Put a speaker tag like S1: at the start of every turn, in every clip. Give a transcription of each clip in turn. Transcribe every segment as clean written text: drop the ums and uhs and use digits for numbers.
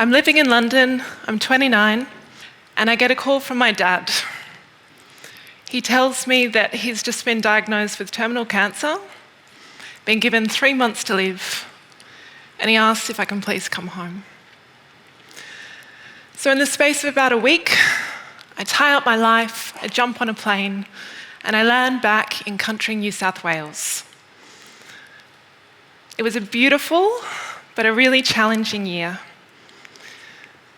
S1: I'm living in London, I'm 29, and I get a call from my dad. He tells me that he's just been diagnosed with terminal cancer, been given 3 months to live, and he asks if I can please come home. So in the space of about a week, I tie up my life, I jump on a plane, and I land back in country New South Wales. It was a beautiful, but a really challenging year.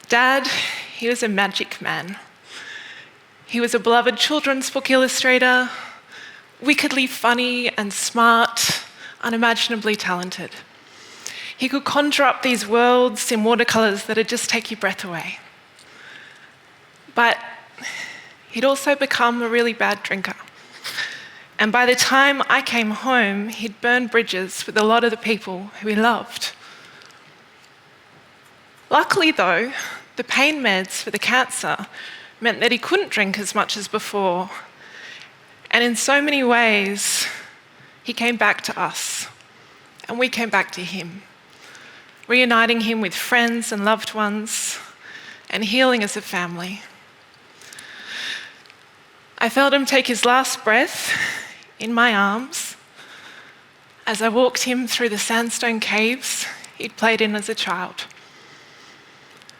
S1: Dad, he was a magic man. He was a beloved children's book illustrator, wickedly funny and smart, unimaginably talented. He could conjure up these worlds in watercolours that'd just take your breath away. But he'd also become a really bad drinker. And by the time I came home, he'd burned bridges with a lot of the people who he loved. Luckily though, the pain meds for the cancer meant that he couldn't drink as much as before. And in so many ways, he came back to us, and we came back to him, reuniting him with friends and loved ones, and healing as a family. I felt him take his last breath in my arms as I walked him through the sandstone caves he'd played in as a child,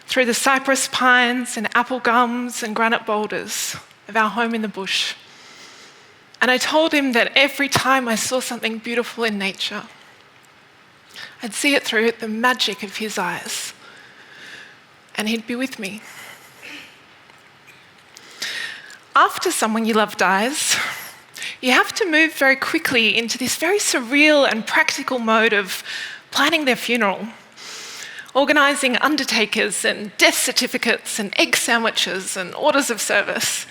S1: through the cypress pines and apple gums and granite boulders of our home in the bush. And I told him that every time I saw something beautiful in nature, I'd see it through the magic of his eyes, and he'd be with me. After someone you love dies, you have to move very quickly into this very surreal and practical mode of planning their funeral, organising undertakers and death certificates and egg sandwiches and orders of service,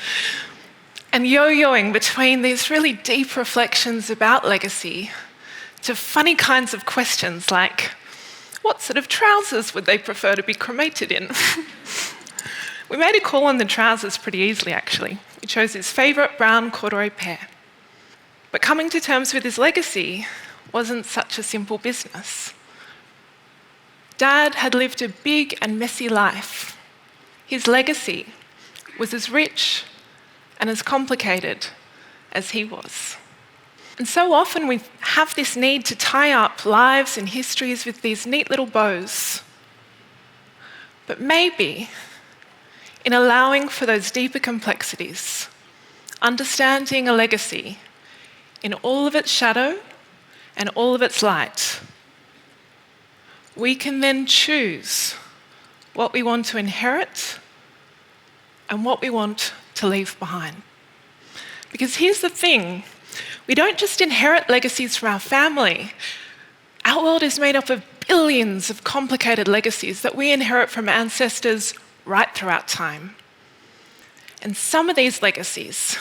S1: and yo-yoing between these really deep reflections about legacy to funny kinds of questions like, what sort of trousers would they prefer to be cremated in? We made a call on the trousers pretty easily, actually. We chose his favourite brown corduroy pair. But coming to terms with his legacy wasn't such a simple business. Dad had lived a big and messy life. His legacy was as rich and as complicated as he was. And so often we have this need to tie up lives and histories with these neat little bows. But maybe in allowing for those deeper complexities, understanding a legacy in all of its shadow and all of its light, we can then choose what we want to inherit and what we want to leave behind. Because here's the thing, we don't just inherit legacies from our family. Our world is made up of billions of complicated legacies that we inherit from ancestors right throughout time. And some of these legacies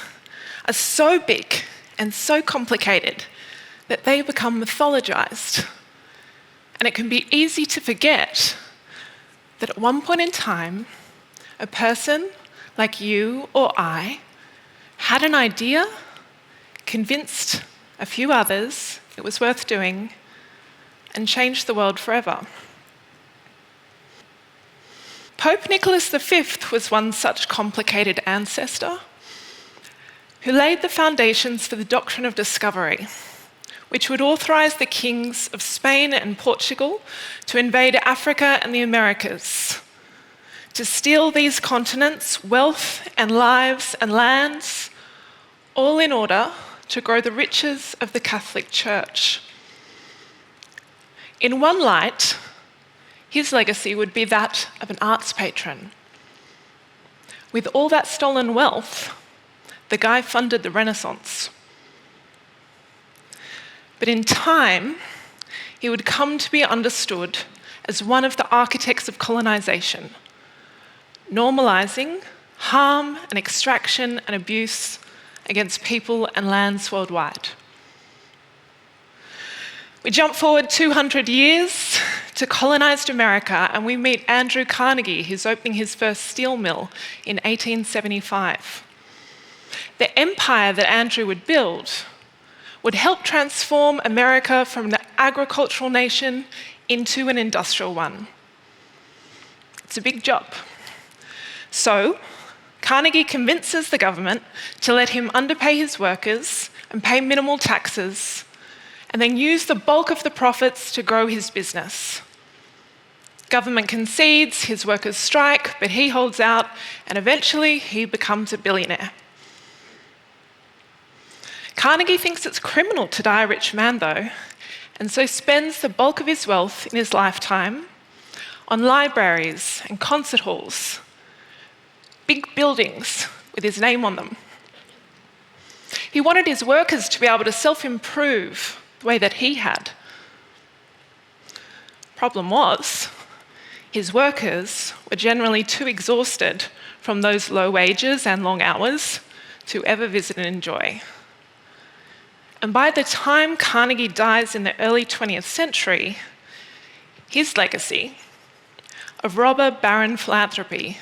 S1: are so big and so complicated that they become mythologized. And it can be easy to forget that at one point in time, a person like you or I had an idea, convinced a few others it was worth doing, and changed the world forever. Pope Nicholas V was one such complicated ancestor who laid the foundations for the doctrine of discovery, which would authorize the kings of Spain and Portugal to invade Africa and the Americas, to steal these continents' wealth and lives and lands, all in order to grow the riches of the Catholic Church. In one light, his legacy would be that of an arts patron. With all that stolen wealth, the guy funded the Renaissance. But in time, he would come to be understood as one of the architects of colonization, normalizing harm and extraction and abuse against people and lands worldwide. We jump forward 200 years to colonized America, and we meet Andrew Carnegie, who's opening his first steel mill in 1875. The empire that Andrew would build would help transform America from an agricultural nation into an industrial one. It's a big job. So, Carnegie convinces the government to let him underpay his workers and pay minimal taxes, and then use the bulk of the profits to grow his business. Government concedes, his workers strike, but he holds out, and eventually he becomes a billionaire. Carnegie thinks it's criminal to die a rich man, though, and so spends the bulk of his wealth in his lifetime on libraries and concert halls, big buildings with his name on them. He wanted his workers to be able to self-improve the way that he had. Problem was, his workers were generally too exhausted from those low wages and long hours to ever visit and enjoy. And by the time Carnegie dies in the early 20th century, his legacy of robber baron philanthropy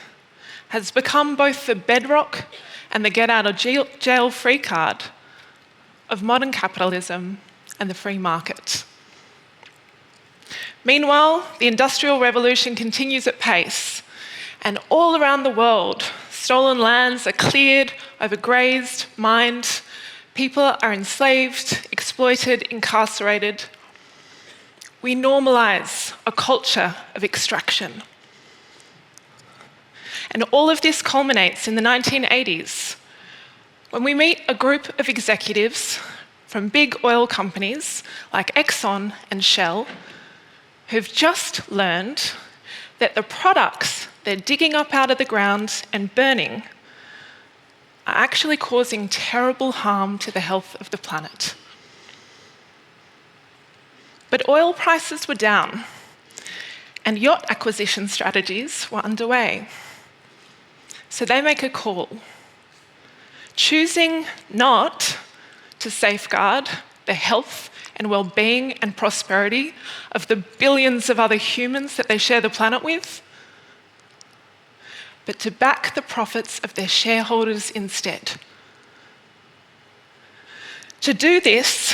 S1: has become both the bedrock and the get-out-of-jail free card of modern capitalism and the free market. Meanwhile, the Industrial Revolution continues at pace, and all around the world, stolen lands are cleared, overgrazed, mined, people are enslaved, exploited, incarcerated. We normalize a culture of extraction. And all of this culminates in the 1980s, when we meet a group of executives from big oil companies like Exxon and Shell, who've just learned that the products they're digging up out of the ground and burning are actually causing terrible harm to the health of the planet. But oil prices were down, and yacht acquisition strategies were underway. So they make a call, choosing not to safeguard the health and well-being and prosperity of the billions of other humans that they share the planet with, but to back the profits of their shareholders instead. To do this,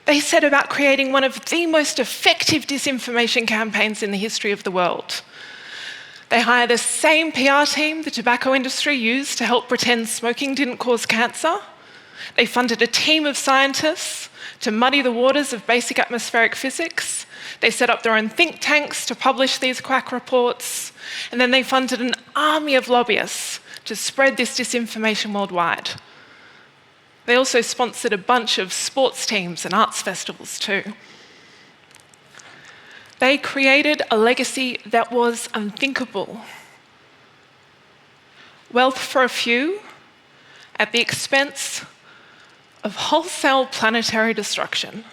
S1: they set about creating one of the most effective disinformation campaigns in the history of the world. They hire the same PR team the tobacco industry used to help pretend smoking didn't cause cancer. They funded a team of scientists to muddy the waters of basic atmospheric physics. They set up their own think tanks to publish these quack reports. And then they funded an army of lobbyists to spread this disinformation worldwide. They also sponsored a bunch of sports teams and arts festivals too. They created a legacy that was unthinkable. Wealth for a few at the expense of wholesale planetary destruction.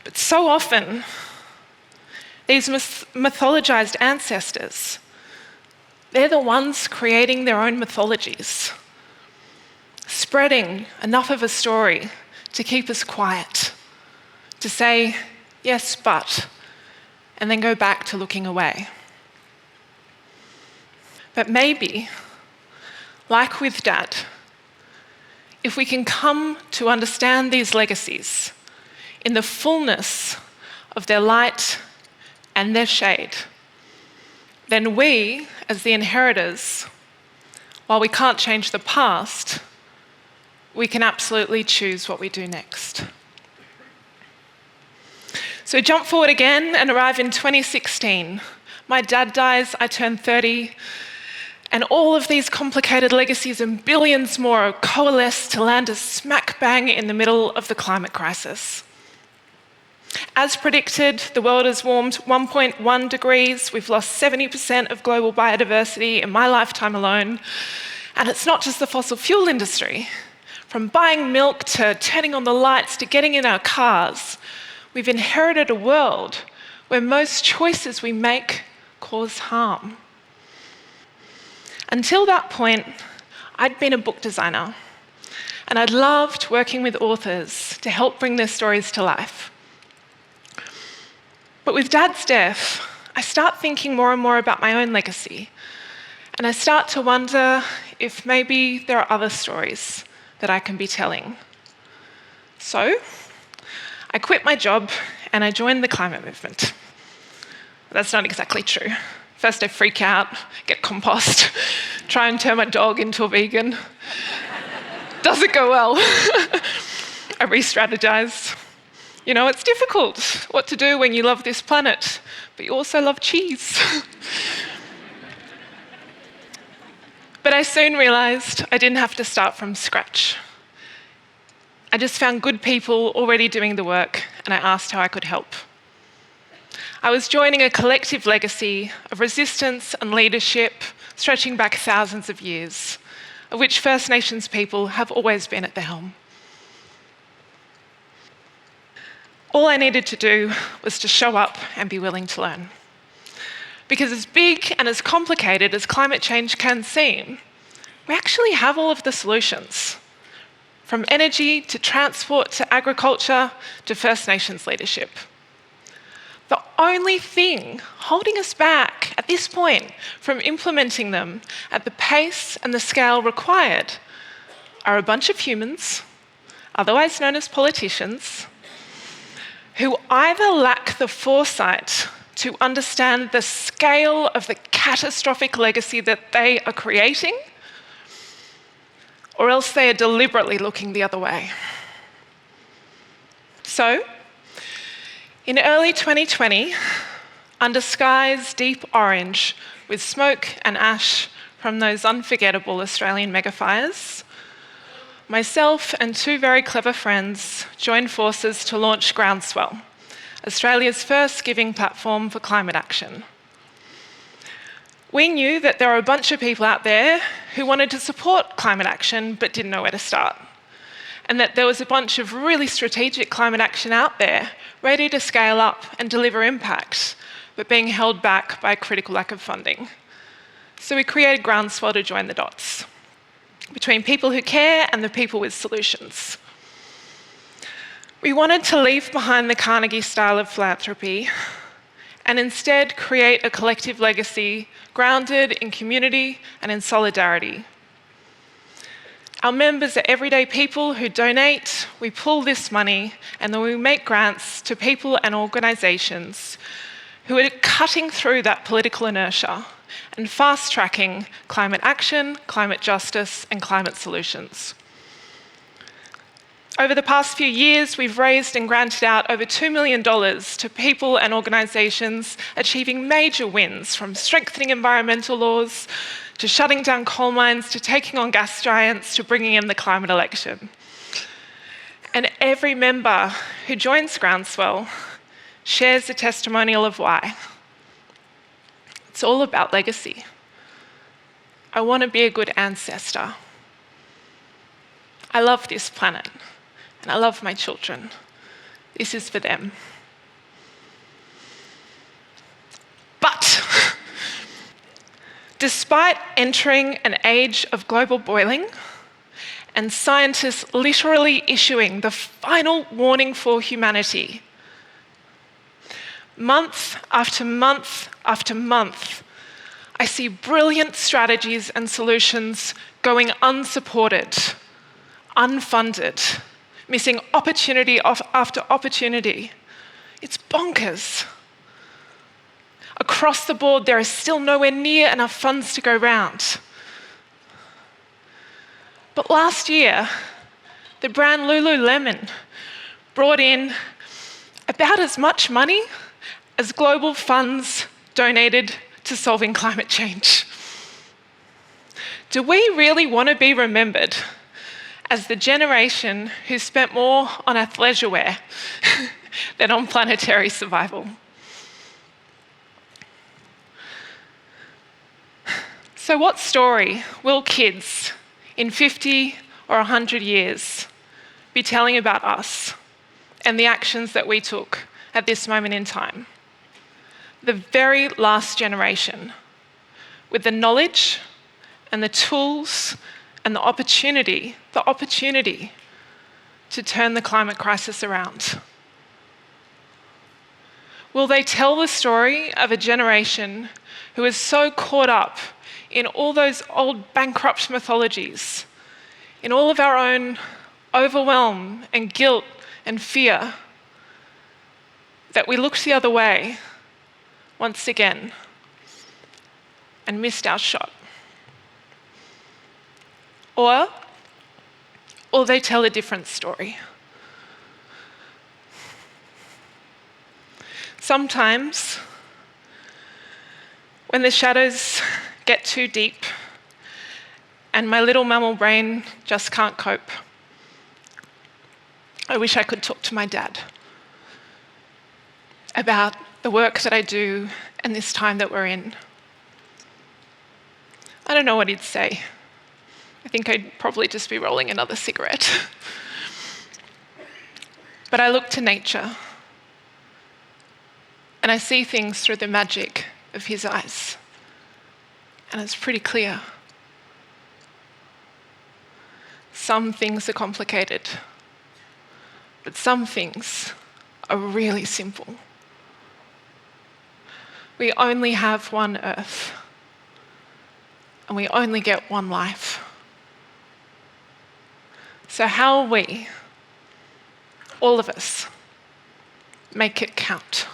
S1: But so often, these mythologized ancestors, they're the ones creating their own mythologies, spreading enough of a story to keep us quiet, to say, yes, but, and then go back to looking away. But maybe, like with Dad, if we can come to understand these legacies in the fullness of their light and their shade, then we, as the inheritors, while we can't change the past, we can absolutely choose what we do next. So jump forward again and arrive in 2016. My dad dies, I turn 30, and all of these complicated legacies and billions more coalesce to land us smack bang in the middle of the climate crisis. As predicted, the world has warmed 1.1 degrees. We've lost 70% of global biodiversity in my lifetime alone. And it's not just the fossil fuel industry. From buying milk to turning on the lights to getting in our cars, we've inherited a world where most choices we make cause harm. Until that point, I'd been a book designer, and I'd loved working with authors to help bring their stories to life. But with Dad's death, I start thinking more and more about my own legacy, and I start to wonder if maybe there are other stories that I can be telling. So, I quit my job and I joined the climate movement. That's not exactly true. First I freak out, get compost, try and turn my dog into a vegan. Doesn't go well. I re-strategize. You know, it's difficult what to do when you love this planet, but you also love cheese. But I soon realized I didn't have to start from scratch. I just found good people already doing the work, and I asked how I could help. I was joining a collective legacy of resistance and leadership stretching back thousands of years, of which First Nations people have always been at the helm. All I needed to do was to show up and be willing to learn. Because as big and as complicated as climate change can seem, we actually have all of the solutions. From energy to transport to agriculture to First Nations leadership. The only thing holding us back at this point from implementing them at the pace and the scale required are a bunch of humans, otherwise known as politicians, who either lack the foresight to understand the scale of the catastrophic legacy that they are creating, or else they are deliberately looking the other way. So, in early 2020, under skies deep orange with smoke and ash from those unforgettable Australian megafires, myself and two very clever friends joined forces to launch Groundwell, Australia's first giving platform for climate action. We knew that there were a bunch of people out there who wanted to support climate action but didn't know where to start, and that there was a bunch of really strategic climate action out there ready to scale up and deliver impact, but being held back by a critical lack of funding. So we created Groundswell to join the dots between people who care and the people with solutions. We wanted to leave behind the Carnegie style of philanthropy and instead create a collective legacy grounded in community and in solidarity. Our members are everyday people who donate, we pool this money, and then we make grants to people and organisations who are cutting through that political inertia and fast-tracking climate action, climate justice, and climate solutions. Over the past few years, we've raised and granted out over $2 million to people and organisations achieving major wins, from strengthening environmental laws to shutting down coal mines, to taking on gas giants, to bringing in the climate election. And every member who joins Groundswell shares a testimonial of why. It's all about legacy. I want to be a good ancestor. I love this planet, and I love my children. This is for them. But despite entering an age of global boiling and scientists literally issuing the final warning for humanity, month after month after month, I see brilliant strategies and solutions going unsupported, unfunded, missing opportunity after opportunity. It's bonkers. Across the board, there is still nowhere near enough funds to go round. But last year, the brand Lulu Lemon brought in about as much money as global funds donated to solving climate change. Do we really want to be remembered as the generation who spent more on athleisure wear than on planetary survival? So what story will kids in 50 or 100 years be telling about us and the actions that we took at this moment in time? The very last generation, with the knowledge and the tools and the opportunity to turn the climate crisis around. Will they tell the story of a generation who is so caught up in all those old bankrupt mythologies, in all of our own overwhelm and guilt and fear, that we looked the other way once again and missed our shot. Or they tell a different story. Sometimes, when the shadows get too deep and my little mammal brain just can't cope, I wish I could talk to my dad about the work that I do and this time that we're in. I don't know what he'd say. I think I'd probably just be rolling another cigarette. But I look to nature, and I see things through the magic of his eyes, and it's pretty clear. Some things are complicated, but some things are really simple. We only have one earth, and we only get one life. So how will we, all of us, make it count?